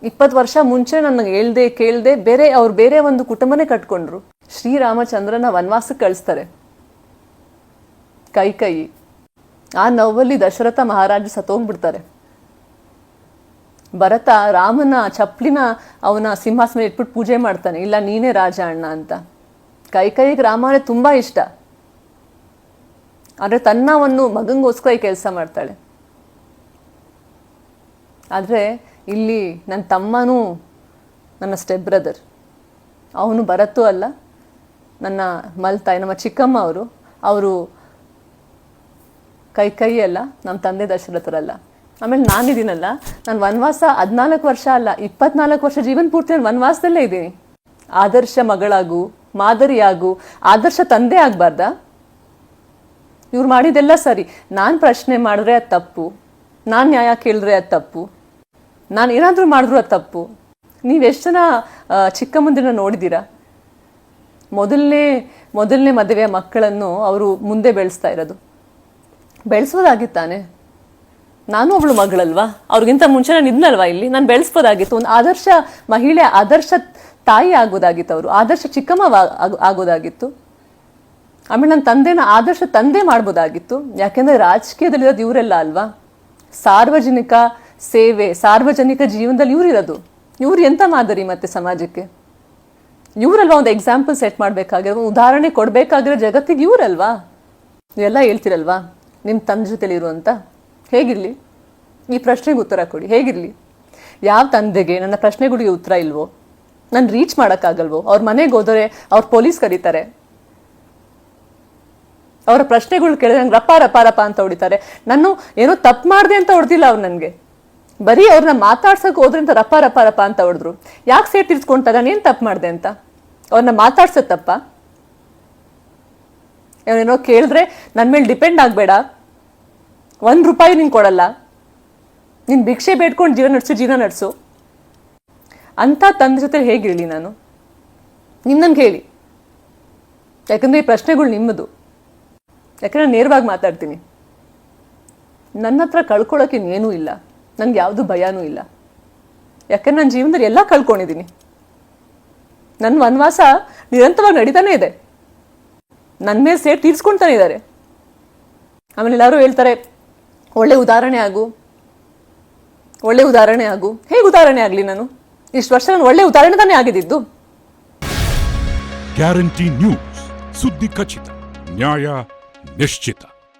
20 ವರ್ಷ ಮುಂಚೆ ನನಗೆ ಹೇಳ್ದೆ ಕೇಳ್ದೆ ಬೇರೆ ಒಂದು ಕುಟುಂಬನೇ ಕಟ್ಕೊಂಡ್ರು. ಶ್ರೀರಾಮಚಂದ್ರನ ವನವಾಸಕ್ಕೆ ಕಳಿಸ್ತಾರೆ ಕೈ ಆ ನೋವಲ್ಲಿ ದಶರಥ ಮಹಾರಾಜ ಸತ್ತೋಗ್ಬಿಡ್ತಾರೆ. ಭರತ ರಾಮನ ಚಪ್ಪಲಿನ ಅವನ ಸಿಂಹಾಸನ ಇಟ್ಬಿಟ್ಟು ಪೂಜೆ ಮಾಡ್ತಾನೆ, ಇಲ್ಲ ನೀನೇ ರಾಜ ಅಣ್ಣ ಅಂತ. ಕೈಗೆ ರಾಮನೇ ತುಂಬಾ ಇಷ್ಟ, ಆದ್ರೆ ತನ್ನ ಒಂದು ಮಗಂಗೋಸ್ಕರ ಈ ಕೆಲಸ ಮಾಡ್ತಾಳೆ. ಆದ್ರೆ ಇಲ್ಲಿ ನನ್ನ ತಮ್ಮನೂ ನನ್ನ ಸ್ಟೆಪ್ ಬ್ರದರ್, ಅವನು ಭರತೂ ಅಲ್ಲ, ನನ್ನ ಮಲ್ತಾಯಿ ನಮ್ಮ ಚಿಕ್ಕಮ್ಮ ಅವರು ಕೈ ಅಲ್ಲ, ನಮ್ಮ ತಂದೆ ದಶರಥರಲ್ಲ. ಆಮೇಲೆ ನಾನಿದ್ದೀನಲ್ಲ, ನಾನು ವನವಾಸ 14 ವರ್ಷ ಅಲ್ಲ 24 ವರ್ಷ ಜೀವನ ಪೂರ್ತಿ ನಾನು ವನವಾಸದಲ್ಲೇ ಇದ್ದೀನಿ. ಆದರ್ಶ ಮಗಳಾಗು, ಮಾದರಿಯಾಗು, ಆದರ್ಶ ತಂದೆ ಆಗ್ಬಾರ್ದಾ? ಇವ್ರು ಮಾಡಿದೆಲ್ಲ ಸರಿ, ನಾನು ಪ್ರಶ್ನೆ ಮಾಡಿದ್ರೆ ಅದು ತಪ್ಪು, ನಾನು ನ್ಯಾಯ ಕೇಳಿದ್ರೆ ಅದು ತಪ್ಪು, ನಾನು ಏನಾದರೂ ಮಾಡಿದ್ರು ಅದು ತಪ್ಪು. ನೀವೆಷ್ಟು ಜನ ಚಿಕ್ಕಮ್ಮಂದಿರನ್ನ ನೋಡಿದ್ದೀರಾ? ಮೊದಲನೇ ಮದುವೆಯ ಮಕ್ಕಳನ್ನು ಅವರು ಮುಂದೆ ಬೆಳೆಸ್ತಾ ಇರೋದು. ಬೆಳೆಸೋದಾಗಿತ್ತಾನೆ, ನಾನು ಒಬ್ಳು ಮಗಳಲ್ವಾ, ಅವ್ರಿಗಿಂತ ಮುಂಚೆ ನಾನು ಇದ್ನಲ್ವಾ ಇಲ್ಲಿ, ನಾನು ಬೆಳೆಸ್ಬೋದಾಗಿತ್ತು. ಒಂದು ಆದರ್ಶ ಮಹಿಳೆ, ಆದರ್ಶ ತಾಯಿ ಆಗೋದಾಗಿತ್ತು, ಅವರು ಆದರ್ಶ ಚಿಕ್ಕಮ್ಮ ಆಗೋದಾಗಿತ್ತು. ಆಮೇಲೆ ನನ್ನ ತಂದೆನ ಆದರ್ಶ ತಂದೆ ಮಾಡ್ಬೋದಾಗಿತ್ತು. ಯಾಕೆಂದ್ರೆ ರಾಜಕೀಯದಲ್ಲಿರೋದು ಇವರೆಲ್ಲ ಅಲ್ವಾ, ಸಾರ್ವಜನಿಕ ಸೇವೆ, ಸಾರ್ವಜನಿಕ ಜೀವನದಲ್ಲಿ ಇವ್ರಿರೋದು. ಇವ್ರು ಎಂತ ಮಾದರಿ ಮತ್ತೆ ಸಮಾಜಕ್ಕೆ? ಇವರಲ್ವಾ ಒಂದು ಎಕ್ಸಾಂಪಲ್ ಸೆಟ್ ಮಾಡ್ಬೇಕಾಗಿರೋ, ಉದಾಹರಣೆ ಕೊಡ್ಬೇಕಾಗಿರೋ ಜಗತ್ತಿಗೆ ಇವರಲ್ವಾ? ನೀವೆಲ್ಲ ಹೇಳ್ತಿರಲ್ವಾ ನಿಮ್ಮ ತಂದೆ ಜೊತೆಲಿ ಇರು ಅಂತ. ಹೇಗಿರ್ಲಿ? ಈ ಪ್ರಶ್ನೆಗೆ ಉತ್ತರ ಕೊಡಿ. ಹೇಗಿರ್ಲಿ? ಯಾವ ತಂದೆಗೆ ನನ್ನ ಪ್ರಶ್ನೆಗಳಿಗೆ ಉತ್ತರ ಇಲ್ವೋ, ನಾನು ರೀಚ್ ಮಾಡೋಕ್ಕಾಗಲ್ವೋ? ಅವ್ರ ಮನೆಗೆ ಹೋದರೆ ಅವ್ರ ಪೊಲೀಸ್ ಕರೀತಾರೆ, ಅವರ ಪ್ರಶ್ನೆಗಳು ಕೇಳಿದ್ರೆ ನಂಗೆ ರಪ್ಪ ಅಂತ ಹೊಡಿತಾರೆ. ನಾನು ಏನೋ ತಪ್ಪು ಮಾಡಿದೆ ಅಂತ ಹೊಡೆದಿಲ್ಲ ಅವ್ರು ನನಗೆ, ಬರೀ ಅವ್ರನ್ನ ಮಾತಾಡ್ಸಕ್ ಹೋದ್ರೆ ಅಂತ ರಪ್ಪ ಅಂತ ಹೊಡೆದ್ರು. ಯಾಕೆ ಸೇಟ್ ಇರ್ಸ್ಕೊಂತ? ನಾನು ಏನು ತಪ್ಪು ಮಾಡಿದೆ ಅಂತ? ಅವ್ರನ್ನ ಮಾತಾಡ್ಸೋದು ತಪ್ಪ? ಏನೋ ಕೇಳಿದ್ರೆ ನನ್ನ ಮೇಲೆ ಡಿಪೆಂಡ್ ಆಗಬೇಡ, 1 ರೂಪಾಯಿ ನೀನು ಕೊಡಲ್ಲ, ನೀನು ಭಿಕ್ಷೆ ಬೇಡ್ಕೊಂಡು ಜೀವನ ನಡೆಸು ಅಂತ ತಂದೆ ಜೊತೆ ಹೇಗಿರಲಿ ನಾನು? ನಿಮ್ಮನ್ನು ಹೇಳಿ, ಯಾಕಂದ್ರೆ ಈ ಪ್ರಶ್ನೆಗಳು ನಿಮ್ಮದು. ಯಾಕಂದ್ರೆ ನಾನು ನೇರವಾಗಿ ಮಾತಾಡ್ತೀನಿ. ನನ್ನ ಹತ್ರ ಕಳ್ಕೊಳ್ಳೋಕೆ ಇನ್ನೇನೂ ಇಲ್ಲ, ನನಗೆ ಯಾವುದು ಭಯನೂ ಇಲ್ಲ. ಯಾಕಂದ್ರೆ ನನ್ನ ಜೀವನದಲ್ಲಿ ಎಲ್ಲ ಕಳ್ಕೊಂಡಿದ್ದೀನಿ. ನನ್ನ ವನವಾಸ ನಿರಂತರವಾಗಿ ನಡೀತಾನೆ ಇದೆ, ನನ್ನ ಮೇಲೆ ಸೇಟ್ ತೀರ್ಸ್ಕೊಳ್ತಾನೆ ಇದ್ದಾರೆ. ಆಮೇಲೆ ಎಲ್ಲರೂ ಹೇಳ್ತಾರೆ ಒಳ್ಳೆ ಉದಾಹರಣೆ ಆಗು. ಹೇಗೆ ಉದಾಹರಣೆ ಆಗಲಿ ನಾನು? ಇಷ್ಟು ವರ್ಷ ನಾನು ಒಳ್ಳೆ ಉದಾಹರಣೆ ತಾನೇ ಆಗಿದ್ದು. ಗ್ಯಾರಂಟಿ ನ್ಯೂಸ್, ಸುದ್ದಿ ಖಚಿತ, ನ್ಯಾಯ ನಿಶ್ಚಿತ.